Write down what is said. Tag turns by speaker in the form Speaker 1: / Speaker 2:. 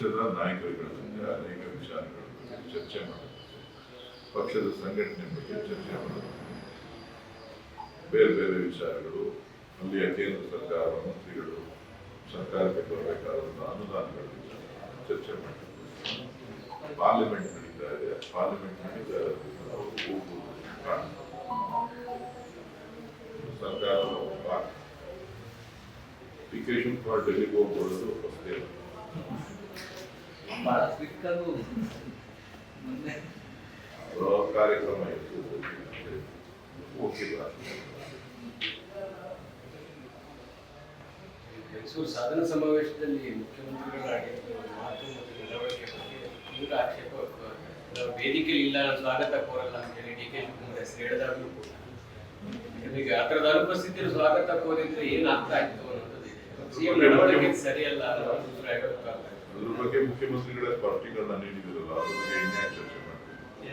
Speaker 1: ಪಕ್ಷದ ನಾಯಕರುಗಳ ಜೊತೆ ಅನೇಕ ವಿಚಾರಗಳ ಬಗ್ಗೆ ಚರ್ಚೆ ಮಾಡೋದು, ಪಕ್ಷದ ಸಂಘಟನೆ ಬಗ್ಗೆ ಚರ್ಚೆ ಮಾಡೋದು, ಬೇರೆ ಬೇರೆ ವಿಚಾರಗಳು, ಅಲ್ಲಿಯ ಕೇಂದ್ರ ಸರ್ಕಾರ ಮಂತ್ರಿಗಳು ಸರ್ಕಾರಕ್ಕೆ ಬರಬೇಕಾದಂತಹ ಅನುದಾನಗಳ ವಿಚಾರ ಚರ್ಚೆ ಮಾಡ್ತಾರೆ. ಪಾರ್ಲಿಮೆಂಟ್ ನಡೀತಾ ಇದೆ, ಪಾರ್ಲಿಮೆಂಟ್ ನಡೀತಾ ಅವರು ಹೋಗುವುದು ಸರ್ಕಾರ ಡಿ.ಕೆ. ಶಿವಕುಮಾರ್ ಡೆಲ್ಲಿಗೆ ಹೋಗ್ಕೊಳ್ಳೋದು ಅಷ್ಟೇ ಕಾರ್ಯಕ್ರಮ ಇತ್ತು, ಹೋಗಿಲ್ಲ.
Speaker 2: ಮೈಸೂರು ಸಾಧನ ಸಮಾವೇಶದಲ್ಲಿ ಮುಖ್ಯಮಂತ್ರಿಗಳ ಮಾತು ಮತ್ತು ನಡವಳಿಕೆ ಬಗ್ಗೆ ತೀವ್ರ ಆಕ್ಷೇಪ, ವೇದಿಕೆಯಲ್ಲಿ ಇಲ್ಲ ಸ್ವಾಗತ ಕೋರಲ್ಲ ಅಂತೇಳಿ ಡಿ.ಕೆ. ಶಿವಕುಮಾರ್ ಹೆಸರು ಹೇಳಿದಾಗಲೂ ಕೂಡ ನಿಮಗೆ ಆ ಥರದ ಅನುಪಸ್ಥಿತಿಯಲ್ಲಿ ಸ್ವಾಗತ ಕೋರಿದ್ರೆ ಏನಾಗ್ತಾ ಇತ್ತು ಅನ್ನೋದು ಸಿಎಂ ನಡವಳಿಕೆ ಸರಿಯಲ್ಲ ಅನ್ನೋ ಅಭಿಪ್ರಾಯಗಳು.
Speaker 1: ಅದ್ರ ಬಗ್ಗೆ ಮುಖ್ಯಮಂತ್ರಿಗಳ ಪಾರ್ಟಿಗಳನ್ನ ನೀಡಿದಿರಲ್ಲ, ಅದ್ರ ಬಗ್ಗೆ